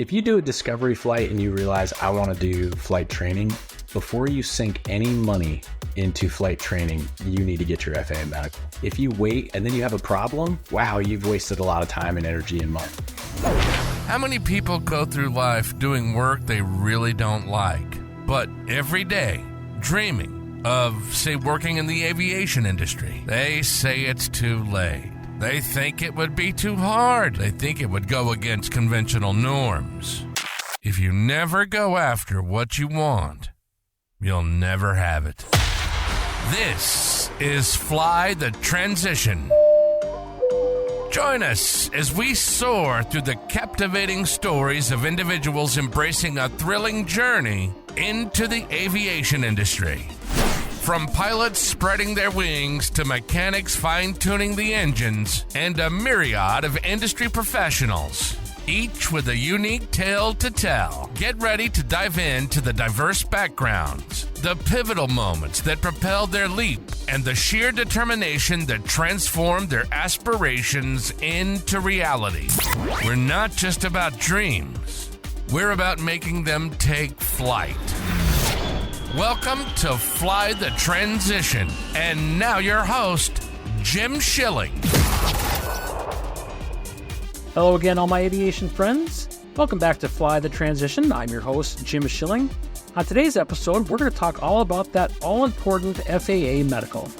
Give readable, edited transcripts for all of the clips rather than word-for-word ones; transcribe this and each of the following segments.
If you do a discovery flight and you realize I want to do flight training, before you sink any money into flight training, you need to get your FAA medical. If you wait and then you have a problem, wow, you've wasted a lot of time and energy and money. How many people go through life doing work they really don't like, but every day dreaming of, say, working in the aviation industry? They say it's too late. They think it would be too hard. They think it would go against conventional norms. If you never go after what you want, you'll never have it. This is Fly the Transition. Join us as we soar through the captivating stories of individuals embracing a thrilling journey into the aviation industry. From pilots spreading their wings to mechanics fine-tuning the engines and a myriad of industry professionals, each with a unique tale to tell. Get ready to dive into the diverse backgrounds, the pivotal moments that propelled their leap, and the sheer determination that transformed their aspirations into reality. We're not just about dreams. We're about making them take flight. Welcome to Fly the Transition. And now your host, Jim Schilling. Hello again, all my aviation friends. Welcome back to Fly the Transition. I'm your host, Jim Schilling. On today's episode, we're going to talk all about that all-important FAA medical.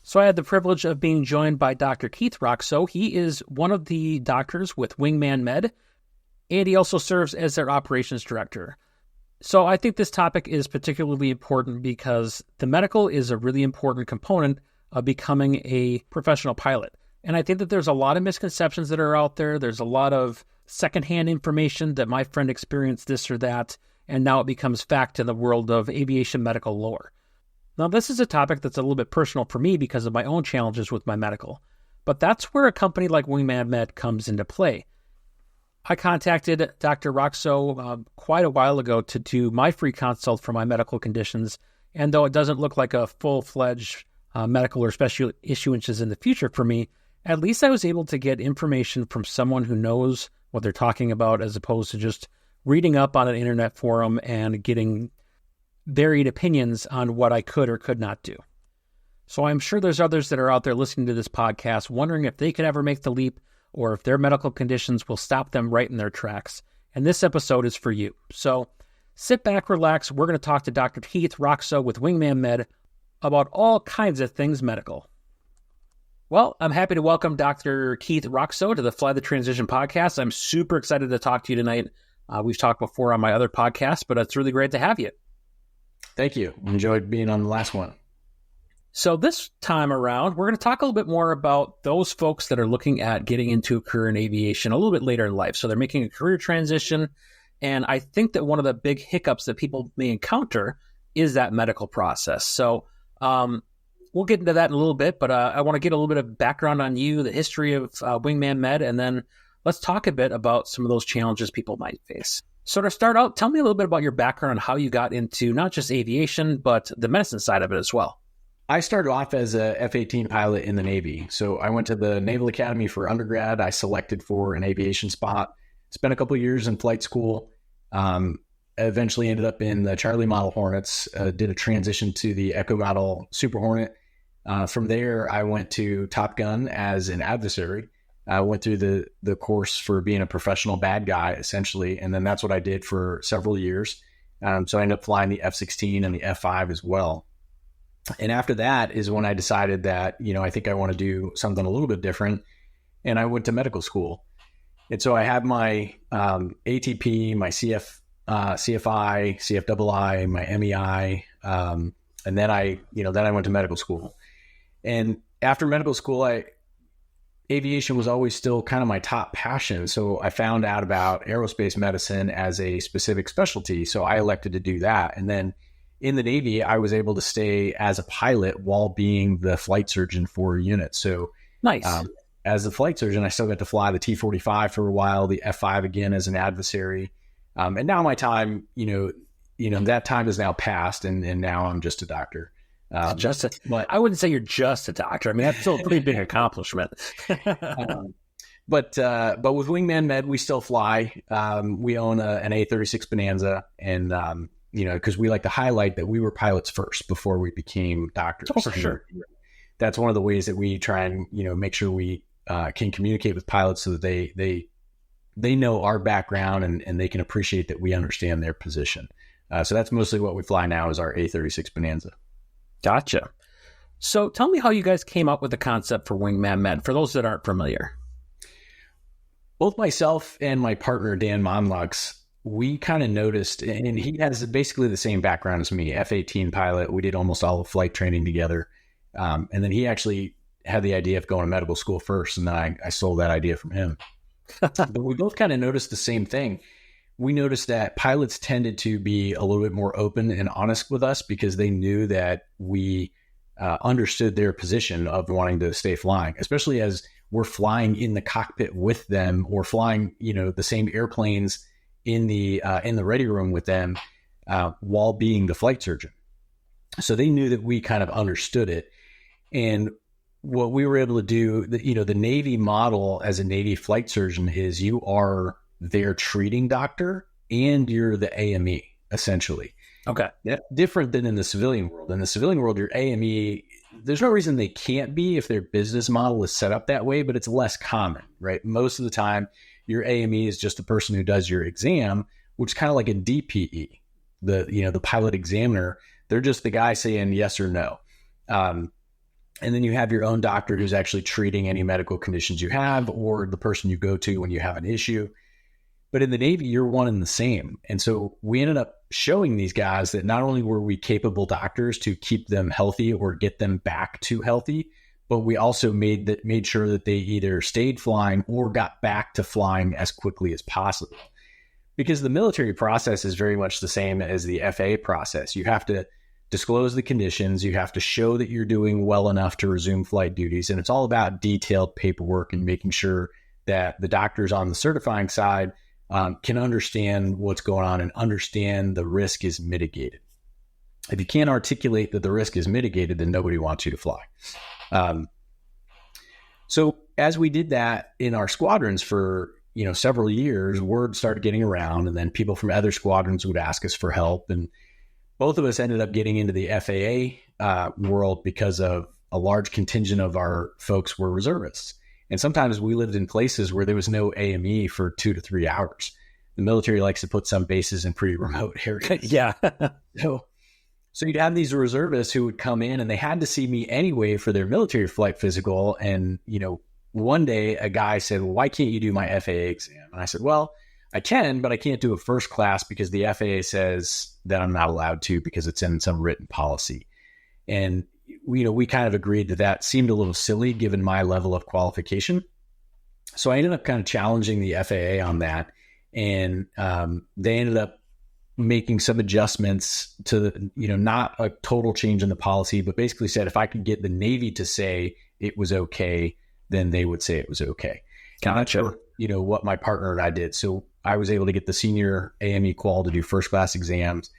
So I had the privilege of being joined by Dr. Keith Roxo. He is one of the doctors with WIngman Med, and he also serves as their operations director. So I think this topic is particularly important because the medical is a really important component of becoming a professional pilot. And I think that there's a lot of misconceptions that are out there. There's a lot of secondhand information that my friend experienced this or that, and now it becomes fact in the world of aviation medical lore. Now, this is a topic that's a little bit personal for me because of my own challenges with my medical. But that's where a company like WIngman Med comes into play. I contacted Dr. Roxo quite a while ago to do my free consult for my medical conditions, and though it doesn't look like a full-fledged medical or special issuances in the future for me, at least I was able to get information from someone who knows what they're talking about as opposed to just reading up on an internet forum and getting varied opinions on what I could or could not do. So I'm sure there's others that are out there listening to this podcast wondering if they could ever make the leap or if their medical conditions will stop them right in their tracks. And this episode is for you. So sit back, relax. We're going to talk to Dr. Keith Roxo with WIngman Med about all kinds of things medical. Well, I'm happy to welcome Dr. Keith Roxo to the Fly the Transition podcast. I'm super excited to talk to you tonight. We've talked before on my other podcast, but it's really great to have you. Thank you. Enjoyed being on the last one. So this time around, we're going to talk a little bit more about those folks that are looking at getting into a career in aviation a little bit later in life. So they're making a career transition. And I think that one of the big hiccups that people may encounter is that medical process. So we'll get into that in a little bit, but I want to get a little bit of background on you, the history of WIngman Med, and then let's talk a bit about some of those challenges people might face. So to start out, tell me a little bit about your background and how you got into not just aviation, but the medicine side of it as well. I started off as a F-18 pilot in the Navy. So I went to the Naval Academy for undergrad. I selected for an aviation spot, spent a couple of years in flight school, eventually ended up in the Charlie Model Hornets, did a transition to the Echo Model Super Hornet. From there, I went to Top Gun as an adversary. I went through the course for being a professional bad guy, essentially. And then that's what I did for several years. So I ended up flying the F-16 and the F-5 as well. And after that is when I decided that, I think I want to do something a little bit different. And I went to medical school. And so I had my ATP, my CFI, CFII, my MEI. And then I went to medical school. And after medical school, aviation was always still kind of my top passion. So I found out about aerospace medicine as a specific specialty. So I elected to do that. And then in the Navy, I was able to stay as a pilot while being the flight surgeon for a unit. So nice. As a flight surgeon, I still got to fly the T-45 for a while, the F-5 again as an adversary. And now my time, that time is now past, and now I'm just a doctor. I wouldn't say you're just a doctor. I mean, that's still a pretty big accomplishment. But with Wingman Med, we still fly. We own an A36 Bonanza, and because we like to highlight that we were pilots first before we became doctors. Oh, for sure. That's one of the ways that we try and make sure we can communicate with pilots so that they know our background and they can appreciate that we understand their position. So that's mostly what we fly now is our A36 Bonanza. Gotcha. So tell me how you guys came up with the concept for Wingman Med, for those that aren't familiar. Both myself and my partner, Dan Monlux, we kind of noticed, and he has basically the same background as me, F-18 pilot. We did almost all of flight training together. And then he actually had the idea of going to medical school first, and then I stole that idea from him. But we both kind of noticed the same thing. We noticed that pilots tended to be a little bit more open and honest with us because they knew that we understood their position of wanting to stay flying, especially as we're flying in the cockpit with them or flying, the same airplanes in the ready room with them while being the flight surgeon. So they knew that we kind of understood it. And what we were able to do, the Navy model as a Navy flight surgeon is you are their treating doctor and you're the AME, essentially. Okay. Yeah, different than in the civilian world. In the civilian world, your AME, there's no reason they can't be if their business model is set up that way, but it's less common, right? Most of the time, your AME is just the person who does your exam, which is kind of like a DPE, the pilot examiner. They're just the guy saying yes or no. And then you have your own doctor who's actually treating any medical conditions you have or the person you go to when you have an issue. But in the Navy, you're one and the same. And so we ended up showing these guys that not only were we capable doctors to keep them healthy or get them back to healthy, but we also made sure that they either stayed flying or got back to flying as quickly as possible. Because the military process is very much the same as the FAA process. You have to disclose the conditions. You have to show that you're doing well enough to resume flight duties. And it's all about detailed paperwork and making sure that the doctors on the certifying side can understand what's going on and understand the risk is mitigated. If you can't articulate that the risk is mitigated, then nobody wants you to fly. So as we did that in our squadrons for several years, word started getting around, and then people from other squadrons would ask us for help. And both of us ended up getting into the FAA world because of a large contingent of our folks were reservists. And sometimes we lived in places where there was no AME for 2 to 3 hours. The military likes to put some bases in pretty remote areas. Yeah. So you'd have these reservists who would come in and they had to see me anyway for their military flight physical. And, one day a guy said, well, why can't you do my FAA exam? And I said, well, I can, but I can't do it first class because the FAA says that I'm not allowed to because it's in some written policy. And we kind of agreed that seemed a little silly given my level of qualification. So I ended up kind of challenging the FAA on that. And they ended up making some adjustments to not a total change in the policy, but basically said if I could get the Navy to say it was okay, then they would say it was okay. Gotcha. What my partner and I did. So I was able to get the senior AME qual to do first class exams.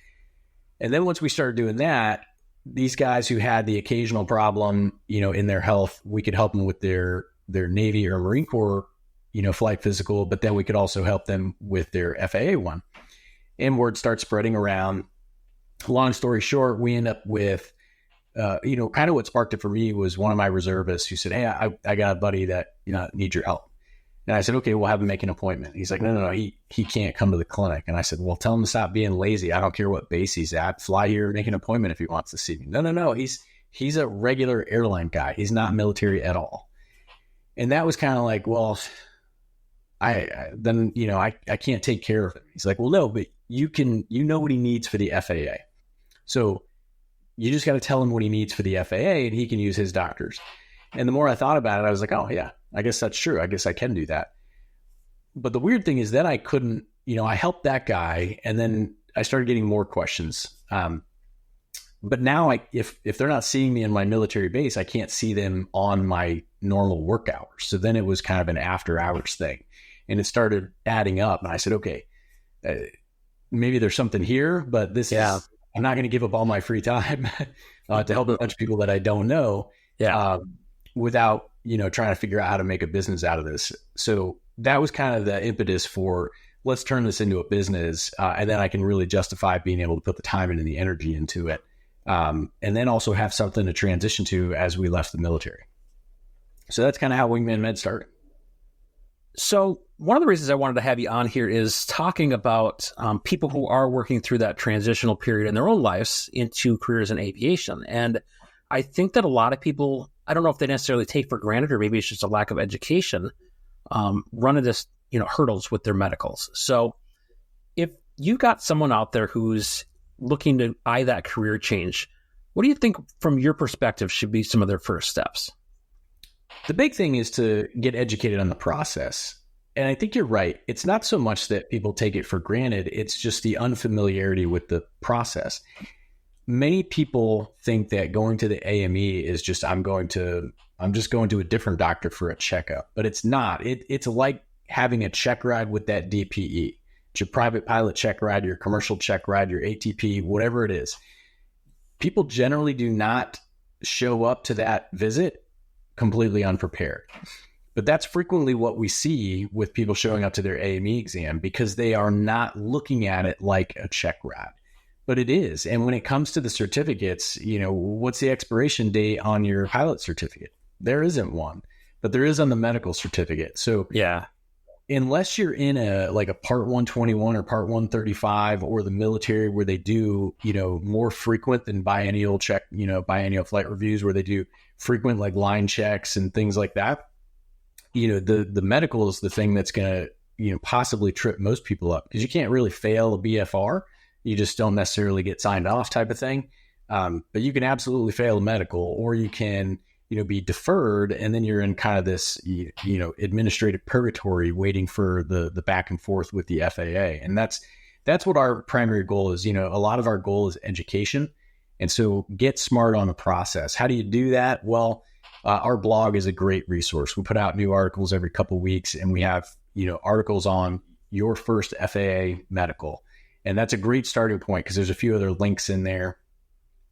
And then once we started doing that, these guys who had the occasional problem, in their health, we could help them with their Navy or Marine Corps, flight physical, but then we could also help them with their FAA one. And word starts spreading around. Long story short, we end up with, kind of what sparked it for me was one of my reservists who said, hey, I got a buddy that, needs your help. And I said, okay, we'll have him make an appointment. He's like, no, he can't come to the clinic. And I said, well, tell him to stop being lazy. I don't care what base he's at. Fly here, make an appointment if he wants to see me. No. He's a regular airline guy. He's not military at all. And that was kind of like, well, I can't take care of him. He's like, well, no, but you know what he needs for the FAA. So you just got to tell him what he needs for the FAA and he can use his doctors. And the more I thought about it, I was like, oh yeah, I guess that's true. I guess I can do that. But the weird thing is that I couldn't, I helped that guy and then I started getting more questions. But now if they're not seeing me in my military base, I can't see them on my normal work hours. So then it was kind of an after hours thing and it started adding up. And I said, okay, maybe there's something here, but I'm not going to give up all my free time to help a bunch of people that I don't know. Yeah. without, trying to figure out how to make a business out of this. So that was kind of the impetus for, let's turn this into a business. And then I can really justify being able to put the time and the energy into it. And then also have something to transition to as we left the military. So that's kind of how WIngman Med started. So one of the reasons I wanted to have you on here is talking about people who are working through that transitional period in their own lives into careers in aviation. And I think that a lot of people, I don't know if they necessarily take for granted, or maybe it's just a lack of education, run into this, hurdles with their medicals. So if you got someone out there who's looking to eye that career change, what do you think from your perspective should be some of their first steps? The big thing is to get educated on the process. And I think you're right. It's not so much that people take it for granted. It's just the unfamiliarity with the process. Many people think that going to the AME is just, I'm just going to a different doctor for a checkup, but it's not. It's like having a check ride with that DPE. It's your private pilot check ride, your commercial check ride, your ATP, whatever it is. People generally do not show up to that visit completely unprepared. But that's frequently what we see with people showing up to their AME exam, because they are not looking at it like a check ride. But it is. And when it comes to the certificates, what's the expiration date on your pilot certificate? There isn't one, but there is on the medical certificate. So yeah, unless you're in a Part 121 or Part 135 or the military, where they do, more frequent than biennial flight reviews, where they do frequent line checks and things like that, the medical is the thing that's going to, possibly trip most people up, because you can't really fail a BFR. You just don't necessarily get signed off type of thing. But you can absolutely fail a medical, or you can, be deferred, and then you're in kind of this, administrative purgatory waiting for the back and forth with the FAA. And that's what our primary goal is. A lot of our goal is education. And so get smart on the process. How do you do that? Well, our blog is a great resource. We put out new articles every couple of weeks, and we have, articles on your first FAA medical. And that's a great starting point, because there's a few other links in there.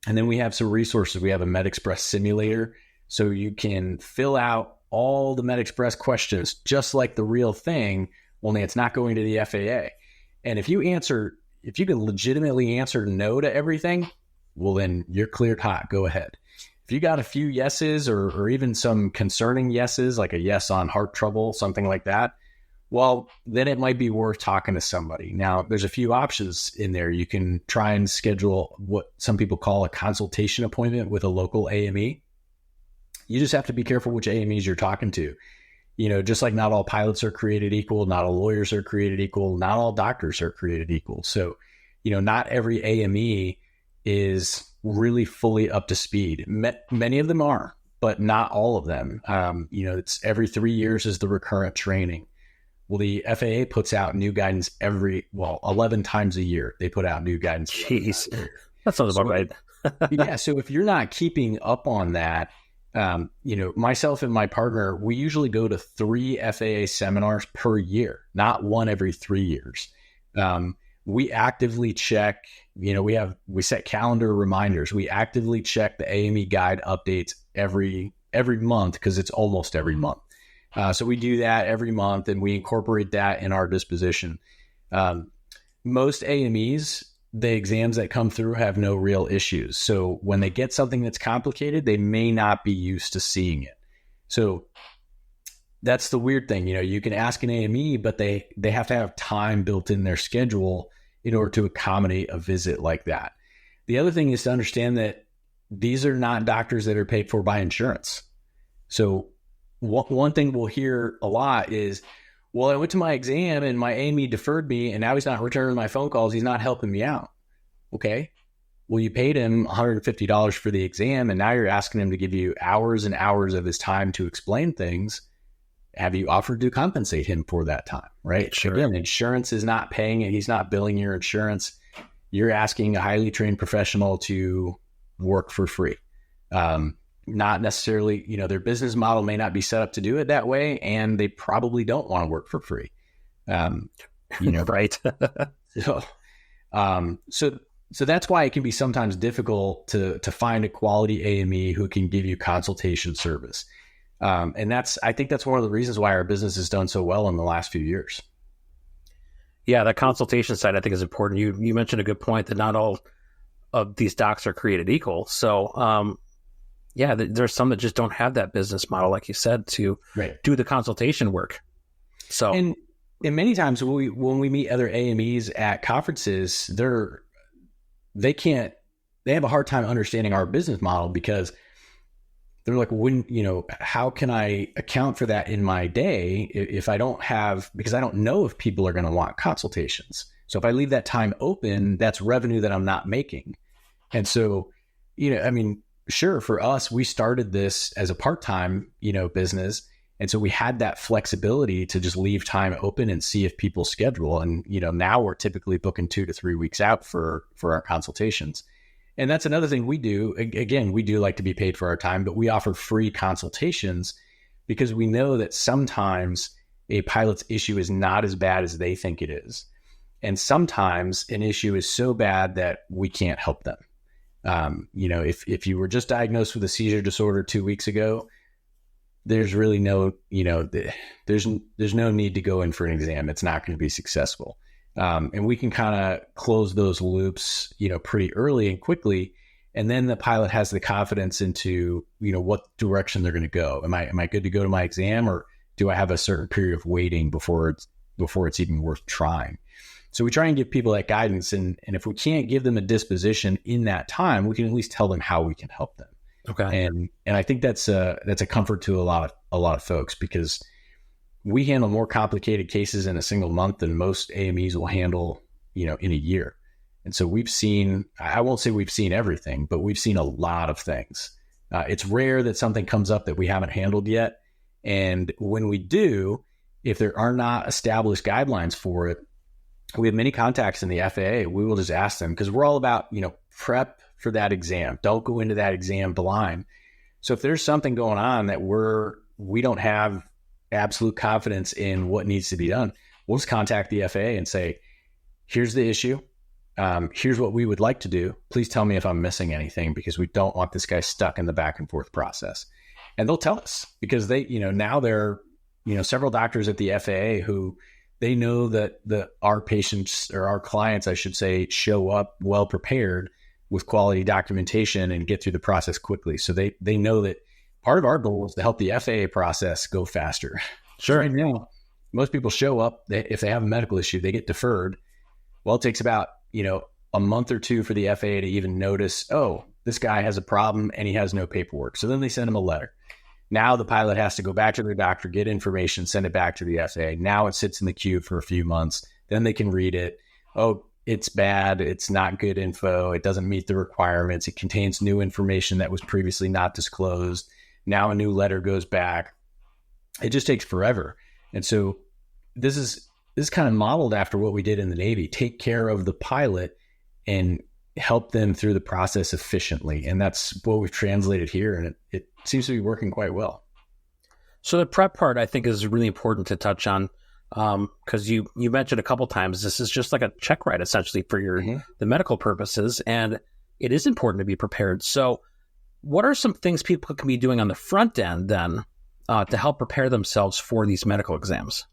And then we have some resources. We have a MedExpress simulator, so you can fill out all the MedExpress questions just like the real thing, only it's not going to the FAA. And if you can legitimately answer no to everything, well, then you're cleared hot. Go ahead. If you got a few yeses or even some concerning yeses, like a yes on heart trouble, something like that, well, then it might be worth talking to somebody. Now, there's a few options in there. You can try and schedule what some people call a consultation appointment with a local AME. You just have to be careful which AMEs you're talking to. Just like not all pilots are created equal, not all lawyers are created equal, not all doctors are created equal. So, not every AME is really fully up to speed. Many of them are, but not all of them. It's every 3 years is the recurrent training. Well, the FAA puts out new guidance 11 times a year. They put out new guidance. Jeez, that sounds about right. Yeah. So if you're not keeping up on that, myself and my partner, we usually go to 3 FAA seminars per year, not one every 3 years. We actively check, we set calendar reminders. We actively check the AME guide updates every month, because it's almost every month. So we do that every month, and we incorporate that in our disposition. Most AMEs, the exams that come through have no real issues. So when they get something that's complicated, they may not be used to seeing it. So that's the weird thing. You can ask an AME, but they have to have time built in their schedule in order to accommodate a visit like that. The other thing is to understand that these are not doctors that are paid for by insurance. So one thing we'll hear a lot is, well, I went to my exam and my AME deferred me, and now he's not returning my phone calls. He's not helping me out. Okay. Well, you paid him $150 for the exam, and now you're asking him to give you hours and hours of his time to explain things. Have you offered to compensate him for that time? Right. Sure. Again, insurance is not paying it. He's not billing your insurance. You're asking a highly trained professional to work for free. Not necessarily, their business model may not be set up to do it that way, and they probably don't want to work for free. Right. So that's why it can be sometimes difficult to find a quality AME who can give you consultation service. And I think that's one of the reasons why our business has done so well in the last few years. Yeah, that consultation side I think is important. You mentioned a good point that not all of these docs are created equal. So, there's some that just don't have that business model, like you said, to do the consultation work. So, and many times when we meet other AMEs at conferences, they have a hard time understanding our business model because they're like, how can I account for that in my day if I don't have, because I don't know if people are going to want consultations. So if I leave that time open, that's revenue that I'm not making. And so, sure, for us, we started this as a part-time, business. And so we had that flexibility to just leave time open and see if people schedule. And, now we're typically booking 2 to 3 weeks out for our consultations. And that's another thing we do. Again, we do like to be paid for our time, but we offer free consultations because we know that sometimes a pilot's issue is not as bad as they think it is. And sometimes an issue is so bad that we can't help them. If you were just diagnosed with a seizure disorder 2 weeks ago, there's really no, there's no need to go in for an exam. It's not going to be successful. And we can kind of close those loops, pretty early and quickly. And then the pilot has the confidence into, what direction they're going to go. Am I good to go to my exam, or do I have a certain period of waiting before it's even worth trying? So we try and give people that guidance. And if we can't give them a disposition in that time, we can at least tell them how we can help them. Okay. And I think that's a comfort to a lot of folks, because we handle more complicated cases in a single month than most AMEs will handle, in a year. And so I won't say we've seen everything, but we've seen a lot of things. It's rare that something comes up that we haven't handled yet. And when we do, if there are not established guidelines for it, we have many contacts in the FAA. We will just ask them, because we're all about, prep for that exam. Don't go into that exam blind. So if there's something going on that we don't have absolute confidence in what needs to be done, we'll just contact the FAA and say, here's the issue. Here's what we would like to do. Please tell me if I'm missing anything, because we don't want this guy stuck in the back and forth process. And they'll tell us, because they, now there are, several doctors at the FAA who they know that our patients, or our clients, I should say, show up well prepared with quality documentation and get through the process quickly. So they know that part of our goal is to help the FAA process go faster. Sure. Right now, most people show up, if they have a medical issue, they get deferred. Well, it takes about, a month or two for the FAA to even notice, oh, this guy has a problem and he has no paperwork. So then they send him a letter. Now the pilot has to go back to their doctor, get information, send it back to the FAA. Now it sits in the queue for a few months. Then they can read it. Oh, it's bad. It's not good info. It doesn't meet the requirements. It contains new information that was previously not disclosed. Now a new letter goes back. It just takes forever. And so this is kind of modeled after what we did in the Navy. Take care of the pilot and help them through the process efficiently. And that's what we've translated here. And it seems to be working quite well. So the prep part, I think, is really important to touch on, because you mentioned a couple times, this is just like a check ride, essentially, for the medical purposes. And it is important to be prepared. So what are some things people can be doing on the front end then to help prepare themselves for these medical exams?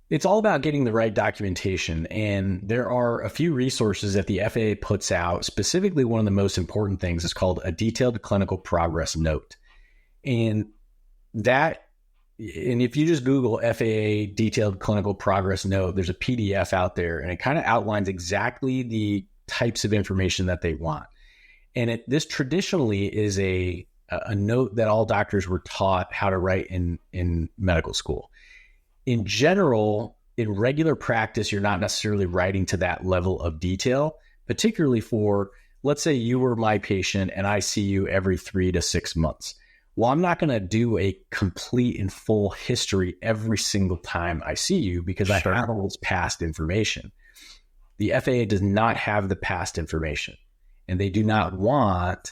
It's all about getting the right documentation. And there are a few resources that the FAA puts out. Specifically, one of the most important things is called a detailed clinical progress note. And if you just Google FAA detailed clinical progress note, there's a PDF out there, and it kind of outlines exactly the types of information that they want. And this traditionally is a note that all doctors were taught how to write in medical school. In general, in regular practice, you're not necessarily writing to that level of detail, particularly for, let's say you were my patient and I see you every 3 to 6 months. Well, I'm not going to do a complete and full history every single time I see you, because I have all this past information. The FAA does not have the past information, and they do not want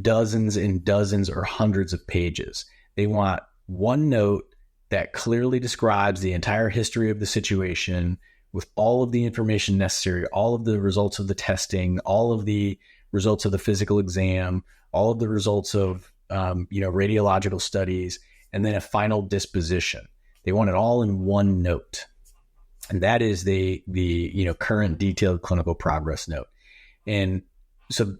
dozens and dozens or hundreds of pages. They want one note that clearly describes the entire history of the situation with all of the information necessary, all of the results of the testing, all of the results of the physical exam, all of the results of radiological studies, and then a final disposition. They want it all in one note. And that is the current detailed clinical progress note. And so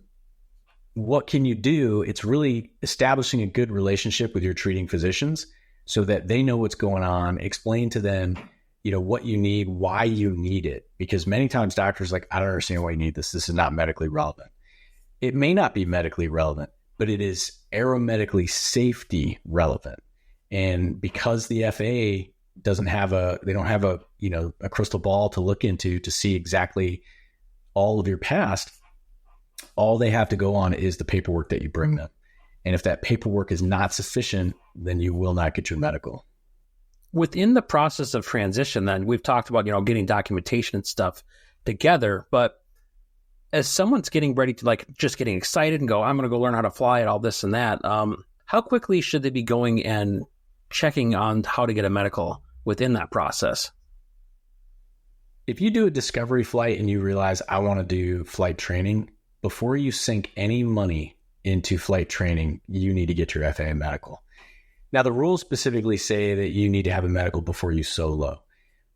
what can you do? It's really establishing a good relationship with your treating physicians so that they know what's going on, explain to them, what you need, why you need it. Because many times doctors are like, I don't understand why you need this. This is not medically relevant. It may not be medically relevant, but it is aeromedically safety relevant. And because the FAA don't have a crystal ball to look into to see exactly all of your past, all they have to go on is the paperwork that you bring them. And if that paperwork is not sufficient, then you will not get your medical. Within the process of transition, then we've talked about, getting documentation and stuff together, but as someone's getting ready to just getting excited and go, I'm going to go learn how to fly and all this and that, how quickly should they be going and checking on how to get a medical within that process? If you do a discovery flight and you realize I want to do flight training, before you sink any money into flight training, you need to get your FAA medical. Now, the rules specifically say that you need to have a medical before you solo.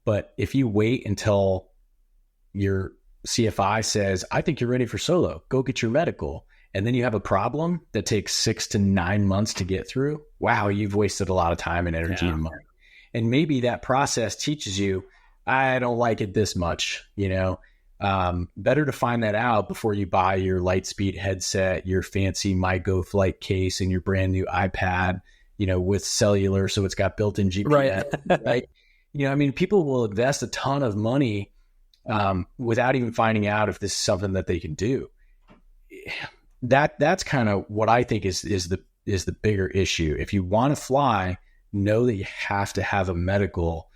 But if you wait until your CFI says, I think you're ready for solo, go get your medical, and then you have a problem that takes 6 to 9 months to get through, wow, you've wasted a lot of time and energy and money. And maybe that process teaches you, I don't like it this much, better to find that out before you buy your Lightspeed headset, your fancy MyGo flight case, and your brand new iPad, with cellular, so it's got built-in GPS, right? People will invest a ton of money without even finding out if this is something that they can do. That's kind of what I think is the bigger issue. If you want to fly, know that you have to have a medical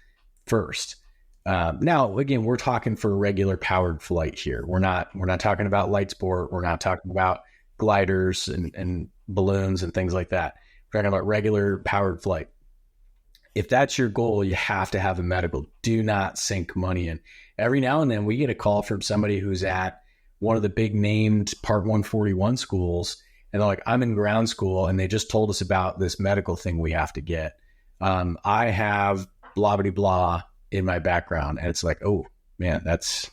first. Now, again, we're talking for a regular powered flight here. We're not talking about light sport. We're not talking about gliders and balloons and things like that. We're talking about regular powered flight. If that's your goal, you have to have a medical. Do not sink money in. Every now and then we get a call from somebody who's at one of the big named Part 141 schools, and they're like, I'm in ground school, and they just told us about this medical thing we have to get. I have blah, blah, blah in my background. And it's like, oh man, that's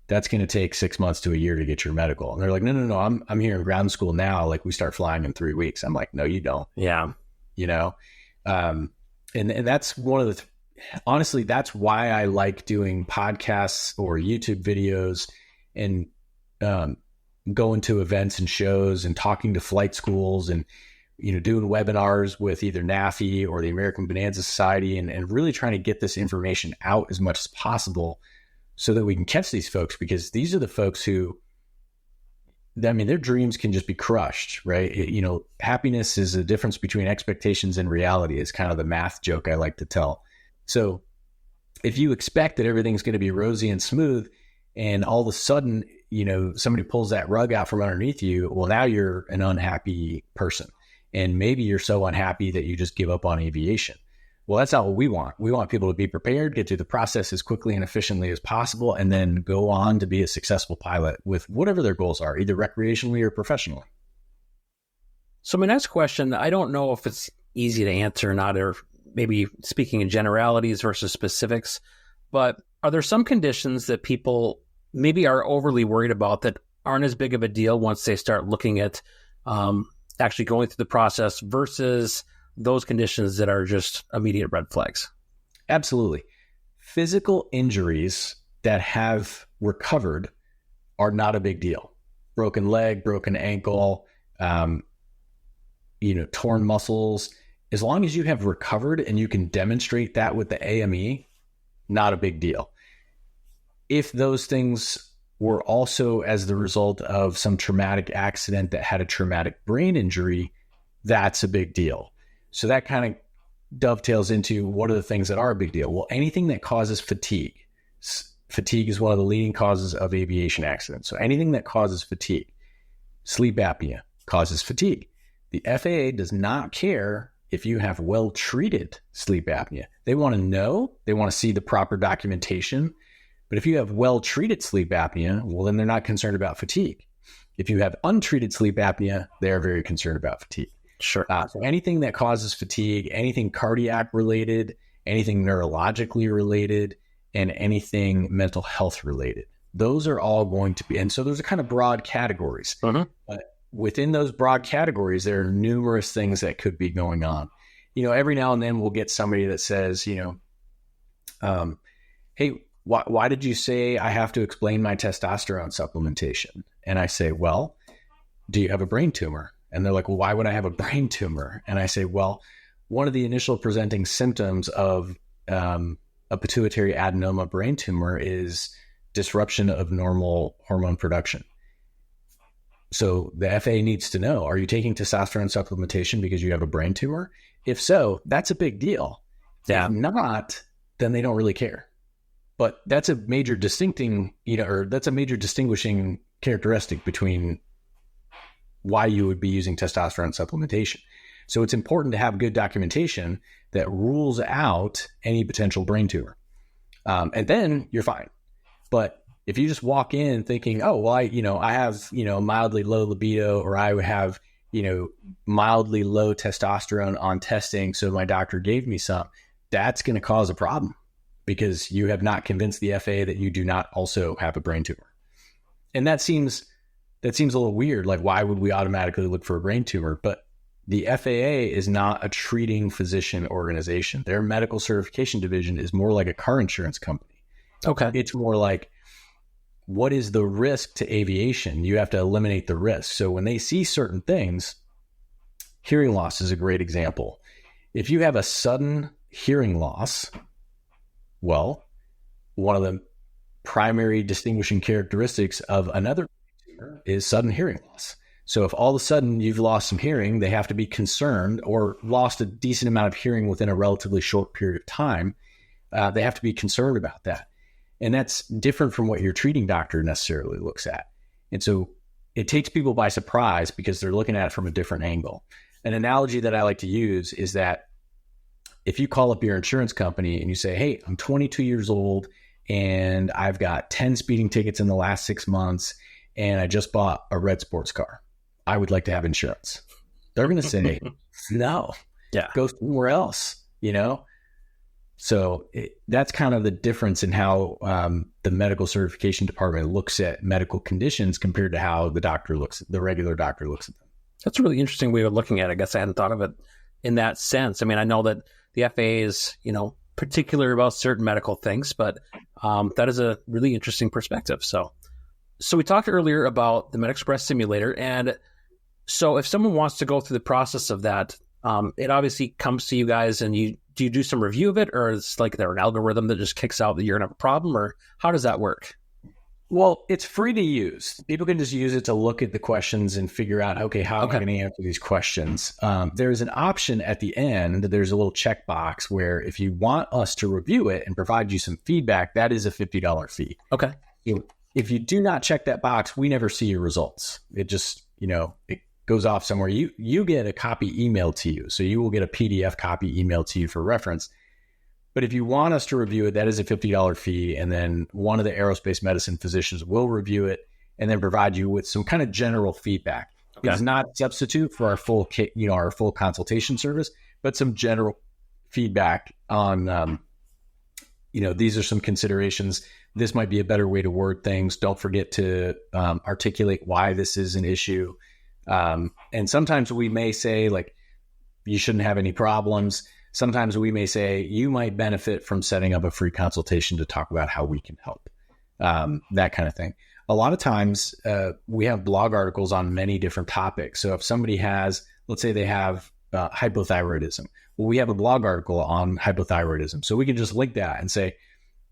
going to take 6 months to a year to get your medical. And they're like, no, I'm here in ground school now. Like, we start flying in 3 weeks. I'm like, no, you don't. Yeah. And that's one of honestly, that's why I like doing podcasts or YouTube videos and going to events and shows and talking to flight schools and, doing webinars with either NAFI or the American Bonanza Society and really trying to get this information out as much as possible so that we can catch these folks, because these are the folks who, their dreams can just be crushed, right? Happiness is a difference between expectations and reality is kind of the math joke I like to tell. So if you expect that everything's going to be rosy and smooth and all of a sudden, somebody pulls that rug out from underneath you, well, now you're an unhappy person. And maybe you're so unhappy that you just give up on aviation. Well, that's not what we want. We want people to be prepared, get through the process as quickly and efficiently as possible, and then go on to be a successful pilot with whatever their goals are, either recreationally or professionally. So my next question, I don't know if it's easy to answer or not, or maybe speaking in generalities versus specifics, but are there some conditions that people maybe are overly worried about that aren't as big of a deal once they start looking at actually going through the process versus those conditions that are just immediate red flags? Absolutely. Physical injuries that have recovered are not a big deal. Broken leg, broken ankle, torn muscles. As long as you have recovered and you can demonstrate that with the AME, not a big deal. If those things were also as the result of some traumatic accident that had a traumatic brain injury, that's a big deal. So that kind of dovetails into what are the things that are a big deal? Well, anything that causes fatigue. Fatigue is one of the leading causes of aviation accidents. So anything that causes fatigue. Sleep apnea causes fatigue. The FAA does not care if you have well-treated sleep apnea. They want to know, they want to see the proper documentation. But if you have well-treated sleep apnea, well, then they're not concerned about fatigue. If you have untreated sleep apnea, they are very concerned about fatigue. Sure. So anything that causes fatigue, anything cardiac related, anything neurologically related, and anything mental health related. Those are all going to be, and so those are kind of broad categories. But within those broad categories, there are numerous things that could be going on. Every now and then we'll get somebody that says, hey, why did you say I have to explain my testosterone supplementation? And I say, well, do you have a brain tumor? And they're like, well, why would I have a brain tumor? And I say, well, one of the initial presenting symptoms of a pituitary adenoma brain tumor is disruption of normal hormone production. So the FAA needs to know, are you taking testosterone supplementation because you have a brain tumor? If so, that's a big deal. Yeah. If not, then they don't really care. But that's a major distinguishing characteristic between why you would be using testosterone supplementation. So it's important to have good documentation that rules out any potential brain tumor. And then you're fine. But if you just walk in thinking, oh, well, I have, mildly low libido, or I would have, mildly low testosterone on testing, so my doctor gave me some, that's going to cause a problem because you have not convinced the FAA that you do not also have a brain tumor. And that seems a little weird. Like, why would we automatically look for a brain tumor? But the FAA is not a treating physician organization. Their medical certification division is more like a car insurance company. Okay. It's more like, what is the risk to aviation? You have to eliminate the risk. So when they see certain things, hearing loss is a great example. If you have a sudden hearing loss, well, one of the primary distinguishing characteristics of another tumor is sudden hearing loss. So if all of a sudden you've lost some hearing, they have to be concerned, or lost a decent amount of hearing within a relatively short period of time. They have to be concerned about that. And that's different from what your treating doctor necessarily looks at. And so it takes people by surprise because they're looking at it from a different angle. An analogy that I like to use is that if you call up your insurance company and you say, hey, I'm 22 years old and I've got 10 speeding tickets in the last 6 months and I just bought a red sports car, I would like to have insurance. They're going to say, no, go somewhere else, So that's kind of the difference in how the medical certification department looks at medical conditions compared to how the regular doctor looks at them. That's a really interesting way of looking at it. I guess I hadn't thought of it in that sense. I mean, I know that the FAA is, particular about certain medical things, but that is a really interesting perspective. So we talked earlier about the MedExpress simulator. And so if someone wants to go through the process of that, it obviously comes to you guys and do you do some review of it, or it's like there an algorithm that just kicks out that you're going to have a problem, or how does that work? Well, it's free to use. People can just use it to look at the questions and figure out, okay, how am I going to answer these questions? There's an option at the end. There's a little checkbox where if you want us to review it and provide you some feedback, that is a $50 fee. Okay. If you do not check that box, we never see your results. It just, it goes off somewhere. You get a copy emailed to you. So you will get a PDF copy emailed to you for reference. But if you want us to review it, that is a $50 fee. And then one of the aerospace medicine physicians will review it and then provide you with some kind of general feedback. Okay. It's not a substitute for our full consultation service, but some general feedback on, these are some considerations. This might be a better way to word things. Don't forget to articulate why this is an issue. And sometimes we may say, like, you shouldn't have any problems. Sometimes we may say, you might benefit from setting up a free consultation to talk about how we can help, that kind of thing. A lot of times we have blog articles on many different topics. So if somebody has, let's say they have hypothyroidism, well, we have a blog article on hypothyroidism. So we can just link that and say,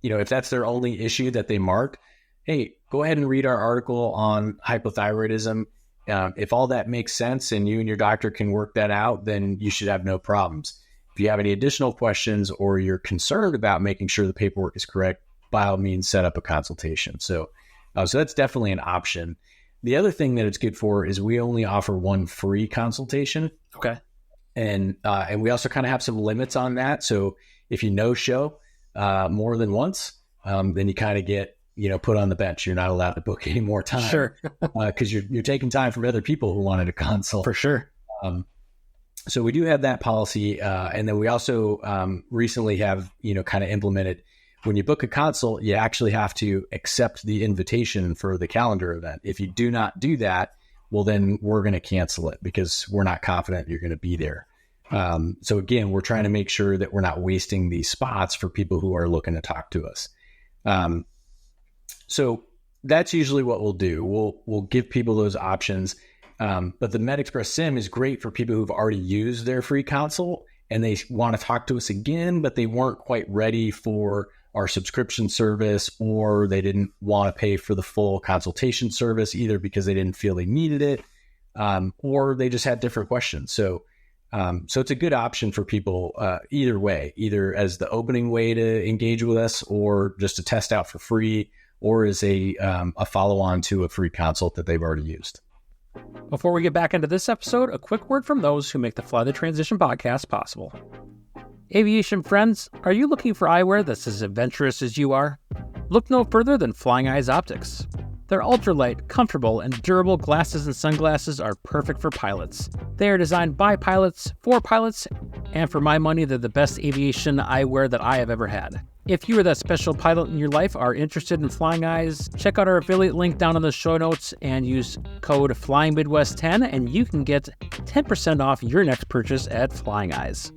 if that's their only issue that they marked, hey, go ahead and read our article on hypothyroidism. If all that makes sense and you and your doctor can work that out, then you should have no problems. If you have any additional questions or you're concerned about making sure the paperwork is correct, by all means, set up a consultation. So that's definitely an option. The other thing that it's good for is we only offer one free consultation. Okay. And we also kind of have some limits on that. So if you no-show more than once, then you kind of get, put on the bench. You're not allowed to book any more time. Sure. Because you're taking time from other people who wanted to consult. For sure. So we do have that policy. And then we also recently have, kind of implemented, when you book a consult, you actually have to accept the invitation for the calendar event. If you do not do that, well, then we're going to cancel it because we're not confident you're going to be there. So again, we're trying to make sure that we're not wasting these spots for people who are looking to talk to us. So that's usually what we'll do. We'll give people those options. But the MedExpress Sim is great for people who've already used their free consult and they want to talk to us again, but they weren't quite ready for our subscription service, or they didn't want to pay for the full consultation service either because they didn't feel they needed it, or they just had different questions. So it's a good option for people either way, either as the opening way to engage with us or just to test out for free, or as a follow-on to a free consult that they've already used. Before we get back into this episode, a quick word from those who make the Fly the Transition podcast possible. Aviation friends, are you looking for eyewear that's as adventurous as you are? Look no further than Flying Eyes Optics. Their ultralight, comfortable, and durable glasses and sunglasses are perfect for pilots. They are designed by pilots, for pilots, and for my money, they're the best aviation eyewear that I have ever had. If you or that special pilot in your life are interested in Flying Eyes, check out our affiliate link down in the show notes and use code FlyingMidwest10 and you can get 10% off your next purchase at Flying Eyes.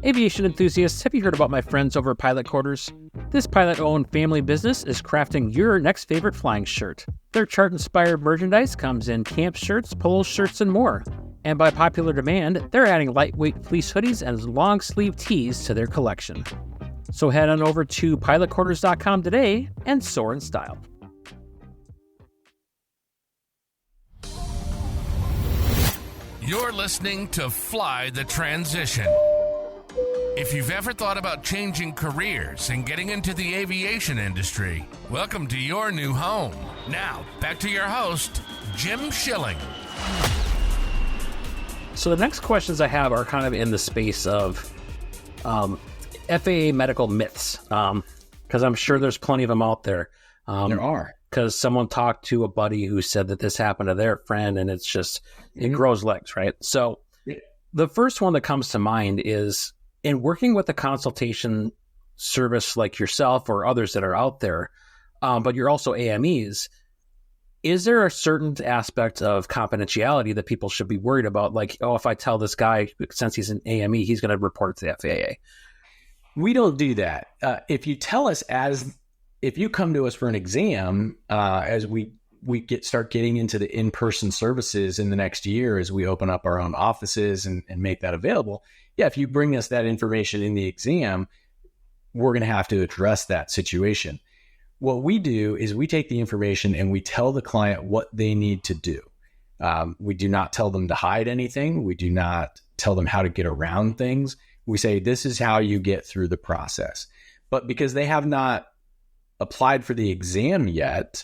Aviation enthusiasts, have you heard about my friends over at Pilot Quarters? This pilot-owned family business is crafting your next favorite flying shirt. Their chart-inspired merchandise comes in camp shirts, polo shirts, and more. And by popular demand, they're adding lightweight fleece hoodies and long-sleeve tees to their collection. So head on over to pilotquarters.com today and soar in style. You're listening to Fly the Transition. If you've ever thought about changing careers and getting into the aviation industry, welcome to your new home. Now, back to your host, Jim Schilling. So the next questions I have are kind of in the space of FAA medical myths, because I'm sure there's plenty of them out there. There are. Because someone talked to a buddy who said that this happened to their friend, and it's just, it grows legs, right? So the first one that comes to mind is, in working with a consultation service like yourself or others that are out there, but you're also AMEs, is there a certain aspect of confidentiality that people should be worried about? Like, oh, if I tell this guy, since he's an AME, he's going to report to the FAA. We don't do that. If you tell us if you come to us for an exam, as we start getting into the in-person services in the next year, as we open up our own offices and make that available. Yeah, if you bring us that information in the exam, we're going to have to address that situation. What we do is we take the information and we tell the client what they need to do. We do not tell them to hide anything. We do not tell them how to get around things. We say, this is how you get through the process. But because they have not applied for the exam yet,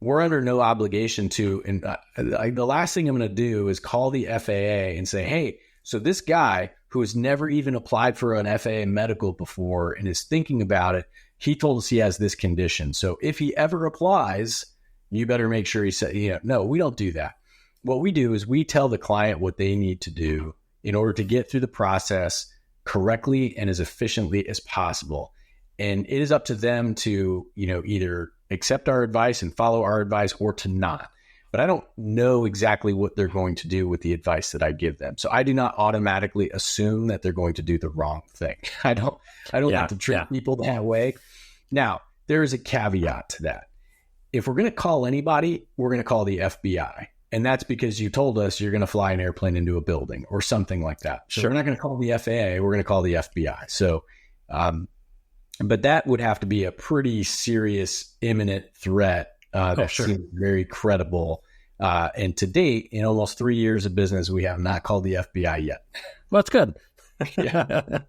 we're under no obligation to, and the last thing I'm going to do is call the FAA and say, hey, so this guy who has never even applied for an FAA medical before and is thinking about it, he told us he has this condition. So if he ever applies, you better make sure he said, no, we don't do that. What we do is we tell the client what they need to do in order to get through the process correctly and as efficiently as possible. And it is up to them to, either accept our advice and follow our advice or to not. But I don't know exactly what they're going to do with the advice that I give them. So I do not automatically assume that they're going to do the wrong thing. I don't have to treat people that way. Now, there is a caveat to that. If we're going to call anybody, we're going to call the FBI. And that's because you told us you're going to fly an airplane into a building or something like that. So we're not going to call the FAA, we're going to call the FBI. So, but that would have to be a pretty serious, imminent threat that seems very credible. And to date, in almost 3 years of business, we have not called the FBI yet. Well, that's good. Yeah.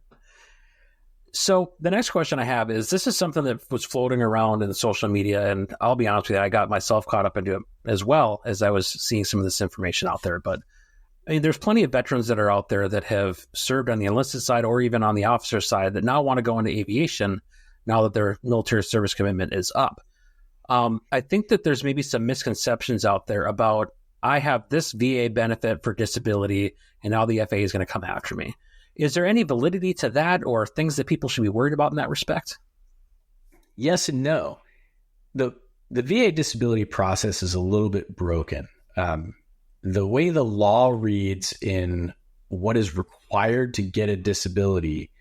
So the next question I have is, this is something that was floating around in social media, and I'll be honest with you, I got myself caught up into it as well as I was seeing some of this information out there. But I mean, there's plenty of veterans that are out there that have served on the enlisted side or even on the officer side that now want to go into aviation now that their military service commitment is up. I think that there's maybe some misconceptions out there about I have this VA benefit for disability, and now the FAA is going to come after me. Is there any validity to that, or things that people should be worried about in that respect? Yes and no. The VA disability process is a little bit broken. The way the law reads in what is required to get a disability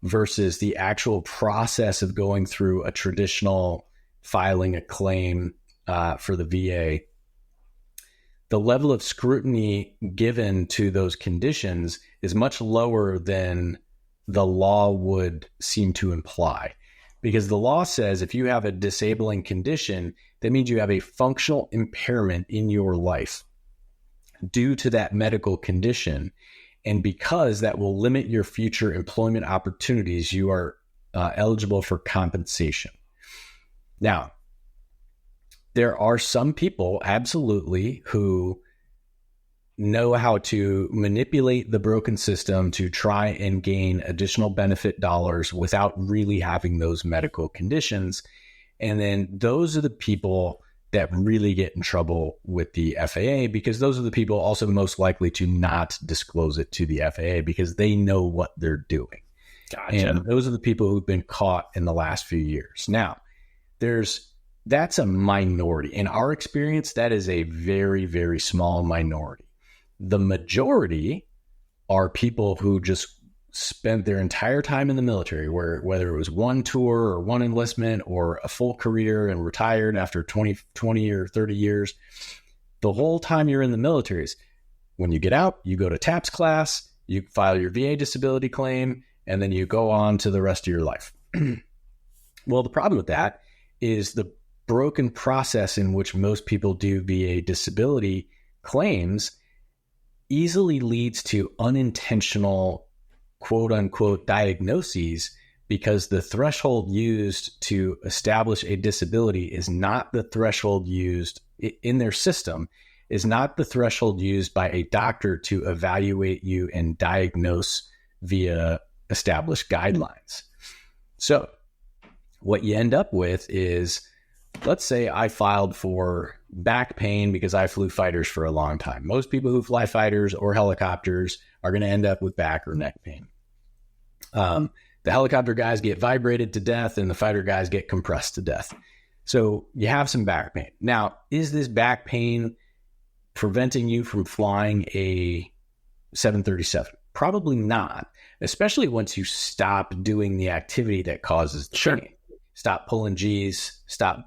versus the actual process of going through a traditional filing a claim for the VA, the level of scrutiny given to those conditions is much lower than the law would seem to imply. Because the law says if you have a disabling condition, that means you have a functional impairment in your life due to that medical condition. And because that will limit your future employment opportunities, you are eligible for compensation. Now, there are some people, absolutely, who know how to manipulate the broken system to try and gain additional benefit dollars without really having those medical conditions. And then those are the people that really get in trouble with the FAA, because those are the people also most likely to not disclose it to the FAA because they know what they're doing. Gotcha. And those are the people who've been caught in the last few years. Now, that's a minority. In our experience, that is a very, very small minority. The majority are people who just spent their entire time in the military, whether it was one tour or one enlistment or a full career and retired after 20 or 30 years. The whole time you're in the military is when you get out, you go to TAPS class, you file your VA disability claim, and then you go on to the rest of your life. Well, the problem with that is the broken process in which most people do VA disability claims easily leads to unintentional quote unquote diagnoses, because the threshold used to establish a disability is not the threshold used in their system, is not the threshold used by a doctor to evaluate you and diagnose via established guidelines. So what you end up with is, let's say I filed for back pain because I flew fighters for a long time. Most people who fly fighters or helicopters are going to end up with back or neck pain. The helicopter guys get vibrated to death and the fighter guys get compressed to death. So you have some back pain. Now, is this back pain preventing you from flying a 737? Probably not, especially once you stop doing the activity that causes the pain. Stop pulling G's,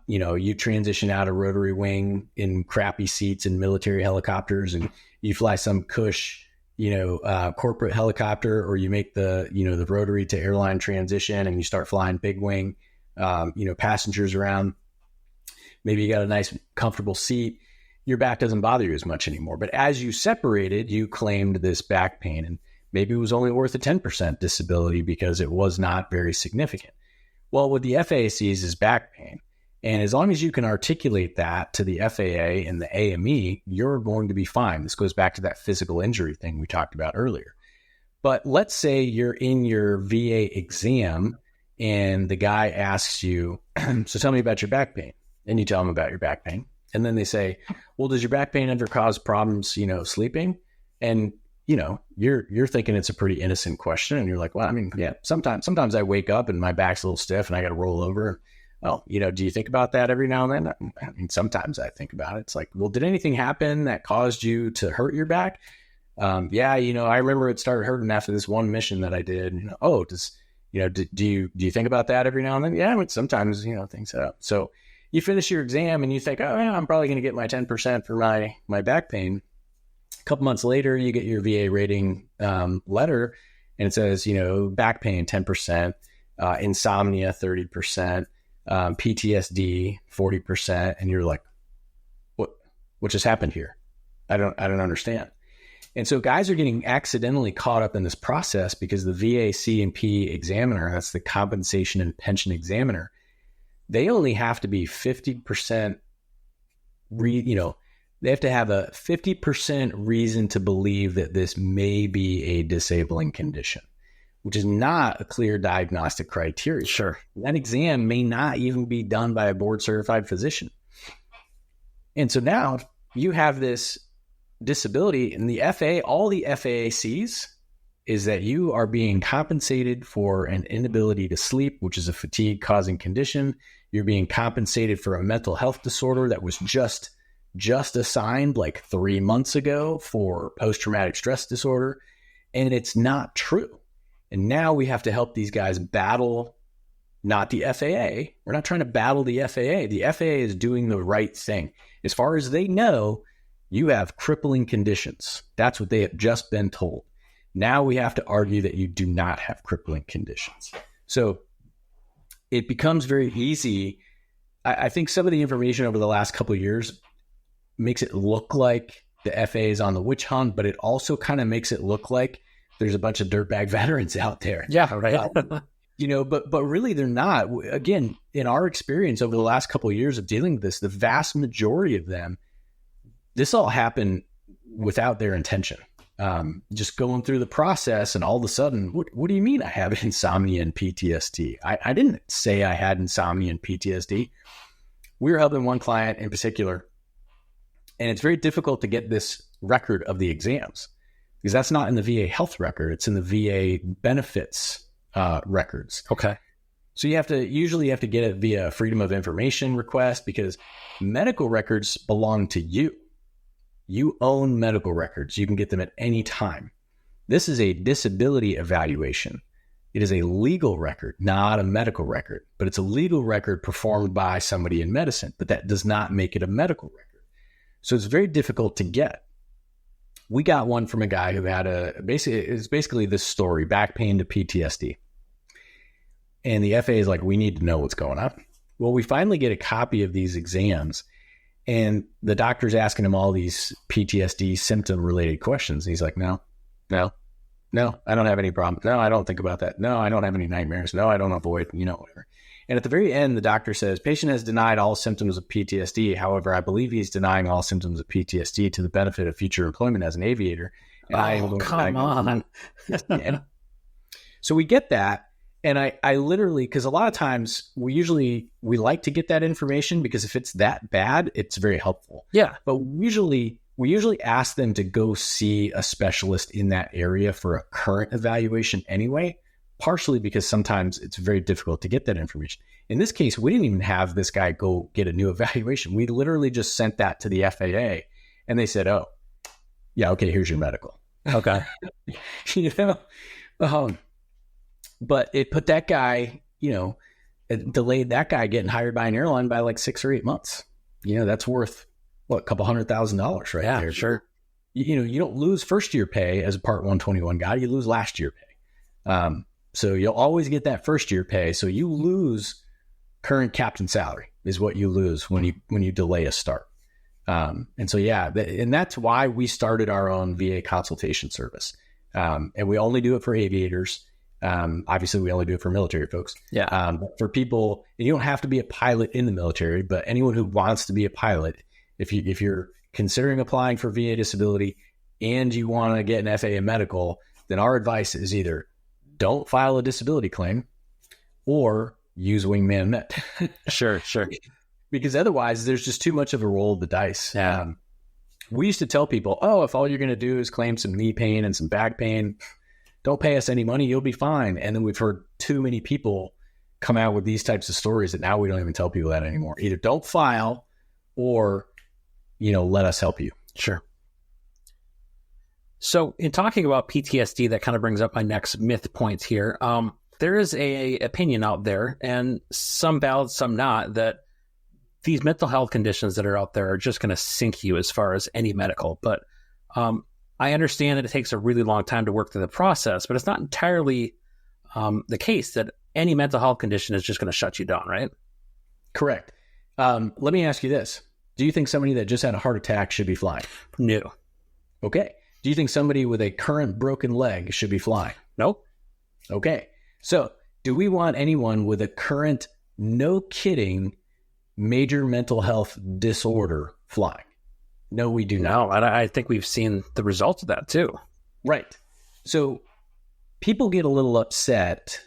you transition out of rotary wing in crappy seats in military helicopters and you fly some cush, corporate helicopter, or you make the rotary to airline transition and you start flying big wing, passengers around. Maybe you got a nice comfortable seat. Your back doesn't bother you as much anymore. But as you separated, you claimed this back pain, and maybe it was only worth a 10% disability because it was not very significant. Well, what the FAA sees is back pain. And as long as you can articulate that to the FAA and the AME, you're going to be fine. This goes back to that physical injury thing we talked about earlier. But let's say you're in your VA exam and the guy asks you, so tell me about your back pain. And you tell them about your back pain. And then they say, well, does your back pain ever cause problems, sleeping? And you're thinking it's a pretty innocent question. And you're like, well, yeah, sometimes I wake up and my back's a little stiff and I got to roll over. Well, do you think about that every now and then? Sometimes I think about it. It's like, well, did anything happen that caused you to hurt your back? Yeah, I remember it started hurting after this one mission that I did. Do you think about that every now and then? Yeah, sometimes, things up. So you finish your exam and you think, oh, yeah, I'm probably going to get my 10% for my back pain. A couple months later, you get your VA rating letter, and it says, back pain 10%, insomnia 30%, PTSD 40%, and you're like, what just happened here? I don't understand. And so guys are getting accidentally caught up in this process because the VA C&P examiner, that's the compensation and pension examiner, they only have to be 50% they have to have a 50% reason to believe that this may be a disabling condition, which is not a clear diagnostic criteria. Sure. That exam may not even be done by a board certified physician. And so now you have this disability, and the FAA, all the FAA sees is that you are being compensated for an inability to sleep, which is a fatigue-causing condition. You're being compensated for a mental health disorder that was just assigned like 3 months ago for post-traumatic stress disorder, and it's not true. And now we have to help these guys battle, not the FAA. We're not trying to battle the FAA. The FAA is doing the right thing. As far as they know, you have crippling conditions. That's what they have just been told. Now we have to argue that you do not have crippling conditions. So it becomes very easy. I think some of the information over the last couple of years makes it look like the FAA is on the witch hunt, but it also kind of makes it look like there's a bunch of dirtbag veterans out there. Yeah, right. But really they're not. Again, in our experience over the last couple of years of dealing with this, the vast majority of them, this all happened without their intention. Just going through the process, and all of a sudden, what do you mean I have insomnia and PTSD? I didn't say I had insomnia and PTSD. We were helping one client in particular, and it's very difficult to get this record of the exams because that's not in the VA health record. It's in the VA benefits records. Okay. So you have to get it via Freedom of Information request because medical records belong to you. You own medical records. You can get them at any time. This is a disability evaluation. It is a legal record, not a medical record, but it's a legal record performed by somebody in medicine, but that does not make it a medical record. So it's very difficult to get. We got one from a guy who had it's basically this story, back pain to PTSD. And the FAA is like, we need to know what's going on. Well, we finally get a copy of these exams, and the doctor's asking him all these PTSD symptom-related questions. And he's like, no, I don't have any problem. No, I don't think about that. No, I don't have any nightmares. No, I don't avoid, whatever. And at the very end, the doctor says, patient has denied all symptoms of PTSD. However, I believe he's denying all symptoms of PTSD to the benefit of future employment as an aviator. And come on. So we get that. And I literally, because a lot of times we like to get that information because if it's that bad, it's very helpful. Yeah. But we usually ask them to go see a specialist in that area for a current evaluation anyway, partially because sometimes it's very difficult to get that information. In this case, we didn't even have this guy go get a new evaluation. We literally just sent that to the FAA and they said, oh, yeah, okay, here's your medical. Okay. But it put that guy, it delayed that guy getting hired by an airline by like 6 or 8 months. That's worth, a couple $100,000 right there. Yeah, sure. You don't lose first year pay as a Part 121 guy. You lose last year pay. So you'll always get that first year pay. So you lose current captain salary is what you lose when you delay a start. And so, and that's why we started our own VA consultation service. And we only do it for aviators. Obviously we only do it for military folks. Yeah. But for people, and you don't have to be a pilot in the military, but anyone who wants to be a pilot, if you're considering applying for VA disability and you want to get an FAA medical, then our advice is either don't file a disability claim or use WIngman Med. Sure. Because otherwise there's just too much of a roll of the dice. Yeah. We used to tell people, if all you're going to do is claim some knee pain and some back pain, don't pay us any money, you'll be fine. And then we've heard too many people come out with these types of stories that now we don't even tell people that anymore. Either don't file or, let us help you. Sure. So in talking about PTSD, that kind of brings up my next myth point here. There is a opinion out there, and some valid, some not, that these mental health conditions that are out there are just going to sink you as far as any medical. But I understand that it takes a really long time to work through the process, but it's not entirely the case that any mental health condition is just going to shut you down, right? Correct. Let me ask you this. Do you think somebody that just had a heart attack should be flying? No. Okay. Do you think somebody with a current broken leg should be flying? Nope. Okay. So do we want anyone with a current, no kidding, major mental health disorder flying? No, we do not. No, I think we've seen the results of that too. Right. So people get a little upset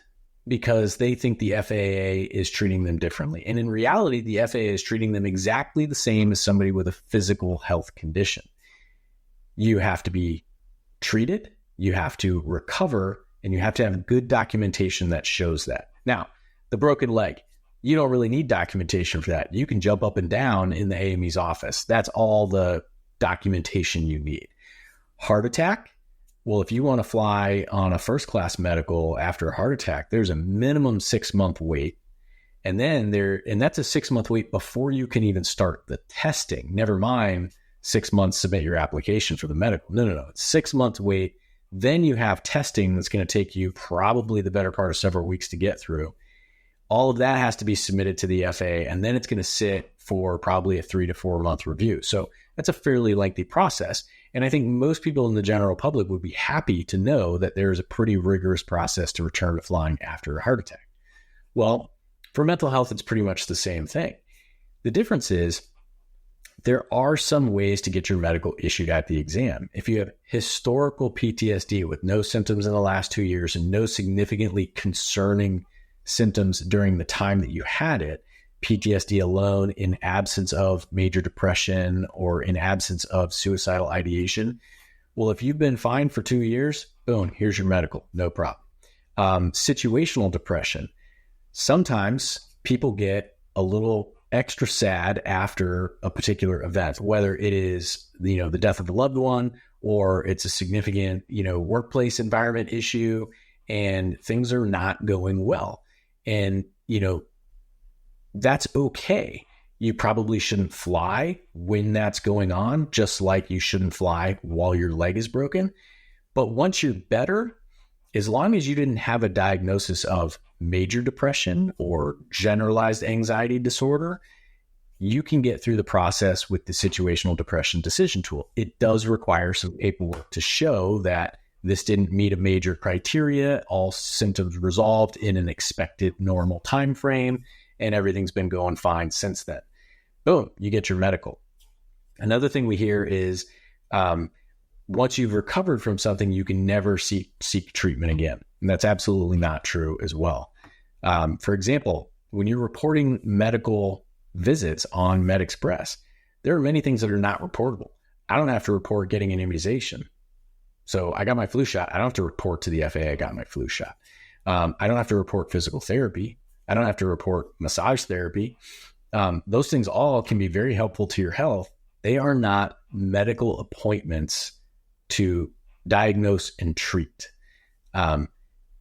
because they think the FAA is treating them differently. And in reality, the FAA is treating them exactly the same as somebody with a physical health condition. you have to be treated, you have to recover, and you have to have good documentation that shows that. Now, the broken leg, you don't really need documentation for that. You can jump up and down in the AME's office. That's all the documentation you need. Heart attack, well, if you want to fly on a first class medical after a heart attack, there's a minimum 6-month wait. And that's a 6-month wait before you can even start the testing. Never mind 6 months, submit your application for the medical. No. It's 6 months wait. Then you have testing that's going to take you probably the better part of several weeks to get through. All of that has to be submitted to the FAA, and then it's going to sit for probably a 3 to 4 month review. So that's a fairly lengthy process. And I think most people in the general public would be happy to know that there is a pretty rigorous process to return to flying after a heart attack. Well, for mental health, it's pretty much the same thing. The difference is there are some ways to get your medical issued at the exam. If you have historical PTSD with no symptoms in the last 2 years and no significantly concerning symptoms during the time that you had it, PTSD alone in absence of major depression or in absence of suicidal ideation, well, if you've been fine for 2 years, boom, here's your medical, no problem. Situational depression. Sometimes people get a little extra sad after a particular event, whether it is, the death of a loved one, or it's a significant, workplace environment issue, and things are not going well. And, that's okay. You probably shouldn't fly when that's going on, just like you shouldn't fly while your leg is broken. But once you're better, as long as you didn't have a diagnosis of major depression or generalized anxiety disorder, you can get through the process with the situational depression decision tool. It does require some paperwork to show that this didn't meet a major criteria, all symptoms resolved in an expected normal time frame, and everything's been going fine since then. Boom, you get your medical. Another thing we hear is once you've recovered from something, you can never seek treatment again. And that's absolutely not true as well. For example, when you're reporting medical visits on MedExpress, there are many things that are not reportable. I don't have to report getting an immunization. So I got my flu shot. I don't have to report to the FAA I got my flu shot. I don't have to report physical therapy. I don't have to report massage therapy. Those things all can be very helpful to your health. They are not medical appointments to diagnose and treat.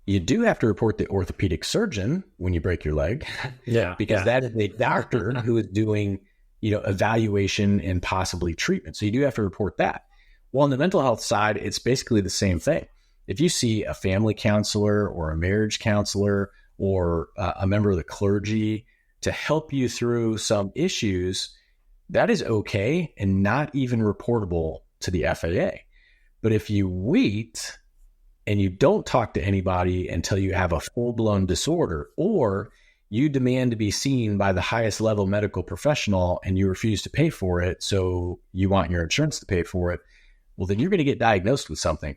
You do have to report the orthopedic surgeon when you break your leg. Yeah. Because that is a doctor who is doing, evaluation and possibly treatment. So you do have to report that. Well, on the mental health side, it's basically the same thing. If you see a family counselor or a marriage counselor or a member of the clergy to help you through some issues, that is okay and not even reportable to the FAA. But if you wait and you don't talk to anybody until you have a full-blown disorder, or you demand to be seen by the highest level medical professional and you refuse to pay for it, so you want your insurance to pay for it, well, then you're going to get diagnosed with something.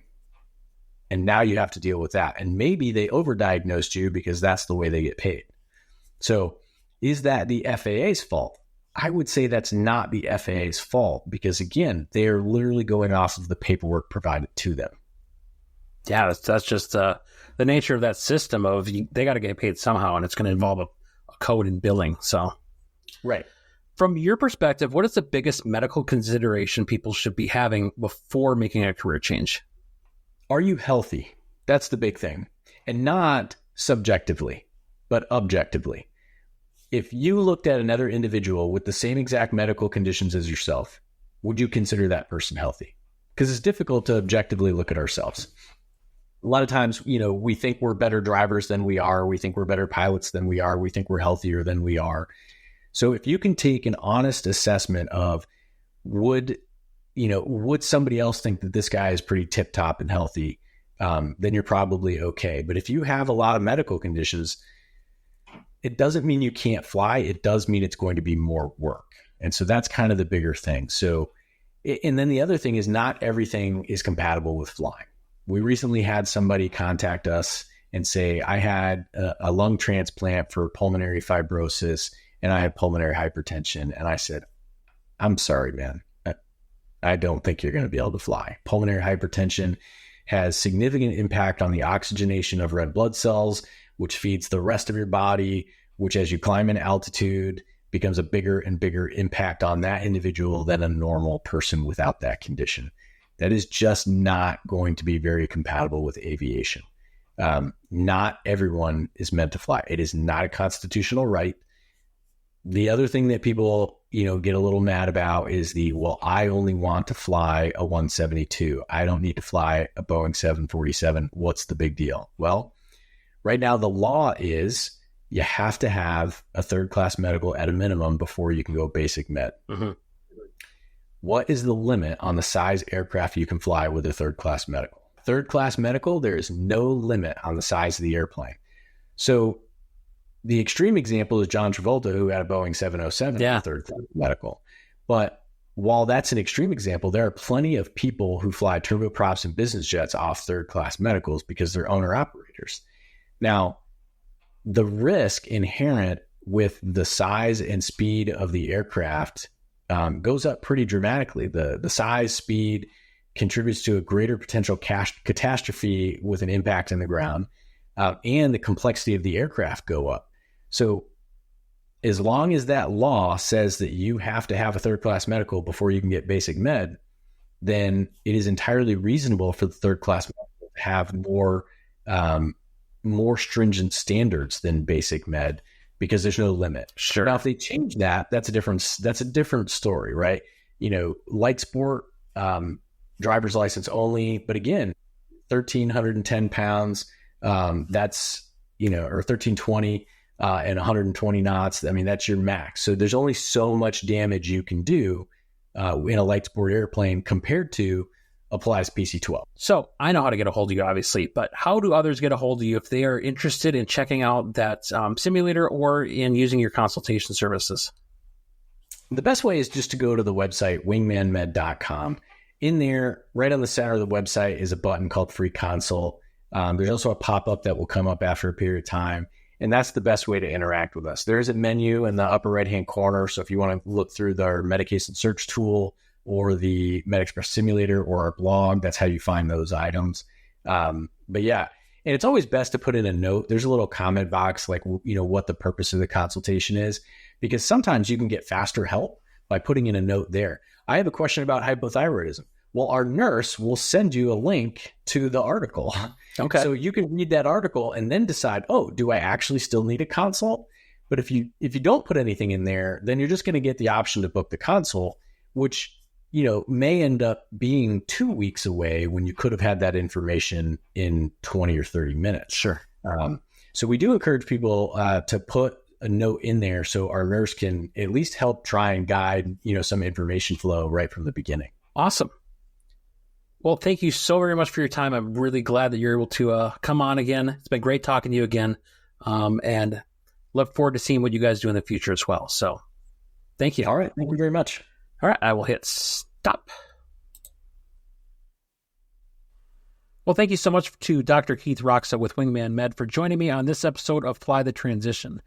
And now you have to deal with that. And maybe they overdiagnosed you because that's the way they get paid. So is that the FAA's fault? I would say that's not the FAA's fault because, again, they are literally going off of the paperwork provided to them. Yeah, that's just the nature of that system of they got to get paid somehow, and it's going to involve a code and billing. So, right. From your perspective, what is the biggest medical consideration people should be having before making a career change? Are you healthy? That's the big thing. And not subjectively, but objectively. If you looked at another individual with the same exact medical conditions as yourself, would you consider that person healthy? Because it's difficult to objectively look at ourselves. A lot of times, we think we're better drivers than we are. We think we're better pilots than we are. We think we're healthier than we are. So if you can take an honest assessment of would somebody else think that this guy is pretty tip-top and healthy, then you're probably okay. But if you have a lot of medical conditions, it doesn't mean you can't fly. It does mean it's going to be more work. And so that's kind of the bigger thing. So, and then the other thing is not everything is compatible with flying. We recently had somebody contact us and say, I had a lung transplant for pulmonary fibrosis and I had pulmonary hypertension. And I said, I'm sorry, man. I don't think you're going to be able to fly. Pulmonary hypertension has significant impact on the oxygenation of red blood cells, which feeds the rest of your body, which as you climb in altitude becomes a bigger and bigger impact on that individual than a normal person without that condition. That is just not going to be very compatible with aviation. Not everyone is meant to fly. It is not a constitutional right. The other thing that people, get a little mad about is I only want to fly a 172. I don't need to fly a Boeing 747. What's the big deal? Well, right now the law is you have to have a third class medical at a minimum before you can go basic med. Mm-hmm. What is the limit on the size aircraft you can fly with a third class medical? Third class medical, there is no limit on the size of the airplane. So the extreme example is John Travolta, who had a Boeing 707 third class medical. But while that's an extreme example, there are plenty of people who fly turboprops and business jets off third class medicals because they're owner operators. Now, the risk inherent with the size and speed of the aircraft goes up pretty dramatically. The size, speed contributes to a greater potential catastrophe with an impact in the ground, and the complexity of the aircraft go up. So as long as that law says that you have to have a third class medical before you can get basic med, then it is entirely reasonable for the third class medical to have more stringent standards than basic med because there's no limit. Sure. Now, if they change that, that's a different story, right? Light sport, driver's license only, but again, 1,310 pounds, that's, or 1,320 and 120 knots. I mean, that's your max. So there's only so much damage you can do in a light sport airplane compared to applies PC-12. So I know how to get a hold of you, obviously, but how do others get a hold of you if they are interested in checking out that simulator or in using your consultation services? The best way is just to go to the website, wingmanmed.com. In there, right on the center of the website is a button called Free Consult. There's also a pop-up that will come up after a period of time, and that's the best way to interact with us. There's a menu in the upper right-hand corner, so if you want to look through our medication search tool or the MedExpress simulator or our blog, that's how you find those items. But yeah, and it's always best to put in a note. There's a little comment box, like, what the purpose of the consultation is, because sometimes you can get faster help by putting in a note there. I have a question about hypothyroidism. Well, our nurse will send you a link to the article. Okay. So you can read that article and then decide, do I actually still need a consult? But if you don't put anything in there, then you're just going to get the option to book the consult, which may end up being 2 weeks away when you could have had that information in 20 or 30 minutes. Sure. So we do encourage people to put a note in there so our nurse can at least help try and guide, some information flow right from the beginning. Awesome. Well, thank you so very much for your time. I'm really glad that you're able to come on again. It's been great talking to you again, and look forward to seeing what you guys do in the future as well. So thank you. All right. Thank you very much. All right. I will hit stop. Well, thank you so much to Dr. Keith Roxo with WIngman Med for joining me on this episode of Fly the Transition.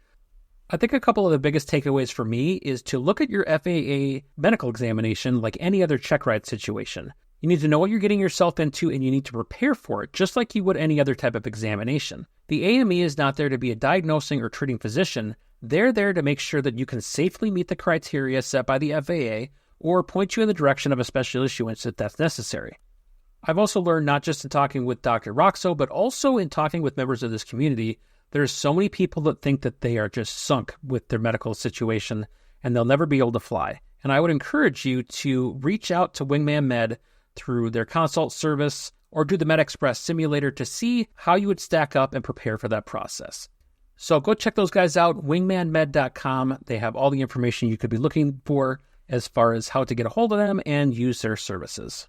I think a couple of the biggest takeaways for me is to look at your FAA medical examination like any other check ride situation. You need to know what you're getting yourself into, and you need to prepare for it, just like you would any other type of examination. The AME is not there to be a diagnosing or treating physician. They're there to make sure that you can safely meet the criteria set by the FAA or point you in the direction of a special issuance if that's necessary. I've also learned, not just in talking with Dr. Roxo, but also in talking with members of this community, there's so many people that think that they are just sunk with their medical situation and they'll never be able to fly. And I would encourage you to reach out to WIngman Med through their consult service or do the MedExpress simulator to see how you would stack up and prepare for that process. So go check those guys out, wingmanmed.com. They have all the information you could be looking for as far as how to get a hold of them and use their services.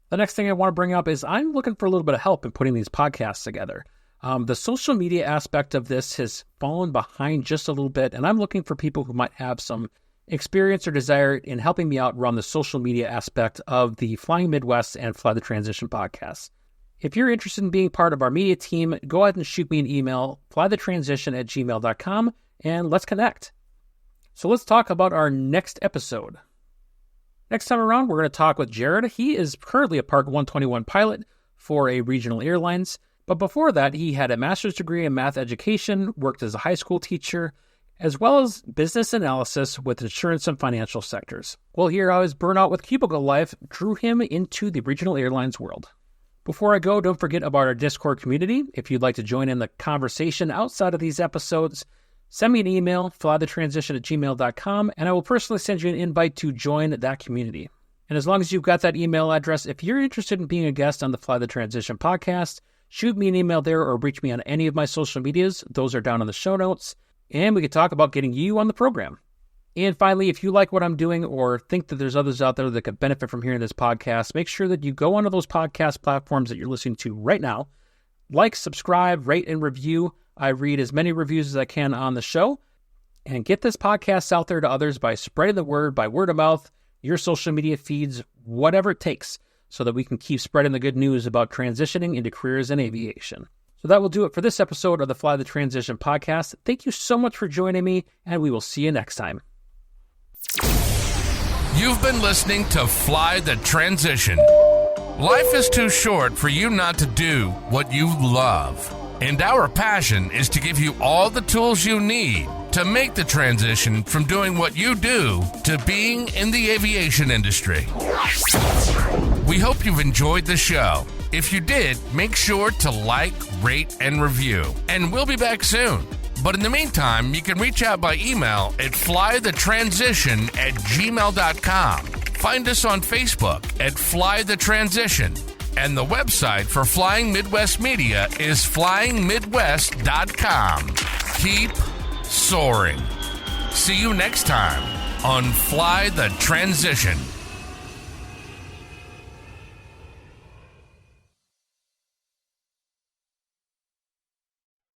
The next thing I want to bring up is I'm looking for a little bit of help in putting these podcasts together. The social media aspect of this has fallen behind just a little bit, and I'm looking for people who might have some experience or desire in helping me out run the social media aspect of the Flying Midwest and Fly the Transition podcasts. If you're interested in being part of our media team, go ahead and shoot me an email, flythetransition@gmail.com, and let's connect. So let's talk about our next episode. Next time around, we're going to talk with Jared. He is currently a Part 121 pilot for a regional airlines. But before that, he had a master's degree in math education, worked as a high school teacher, as well as business analysis with insurance and financial sectors. We'll hear how his burnout with cubicle life drew him into the regional airlines world. Before I go, don't forget about our Discord community. If you'd like to join in the conversation outside of these episodes, send me an email, flythetransition@gmail.com, and I will personally send you an invite to join that community. And as long as you've got that email address, if you're interested in being a guest on the Fly the Transition podcast, shoot me an email there or reach me on any of my social medias. Those are down in the show notes. And we could talk about getting you on the program. And finally, if you like what I'm doing or think that there's others out there that could benefit from hearing this podcast, make sure that you go onto those podcast platforms that you're listening to right now. Like, subscribe, rate, and review. I read as many reviews as I can on the show. And get this podcast out there to others by spreading the word, by word of mouth, your social media feeds, whatever it takes, so that we can keep spreading the good news about transitioning into careers in aviation. So that will do it for this episode of the Fly the Transition podcast. Thank you so much for joining me, and we will see you next time. You've been listening to Fly the Transition. Life is too short for you not to do what you love. And our passion is to give you all the tools you need to make the transition from doing what you do to being in the aviation industry. We hope you've enjoyed the show. If you did, make sure to like, rate, and review. And we'll be back soon. But in the meantime, you can reach out by email at flythetransition@gmail.com. Find us on Facebook at Fly the Transition. And the website for Flying Midwest Media is flyingmidwest.com. Keep soaring. See you next time on Fly the Transition.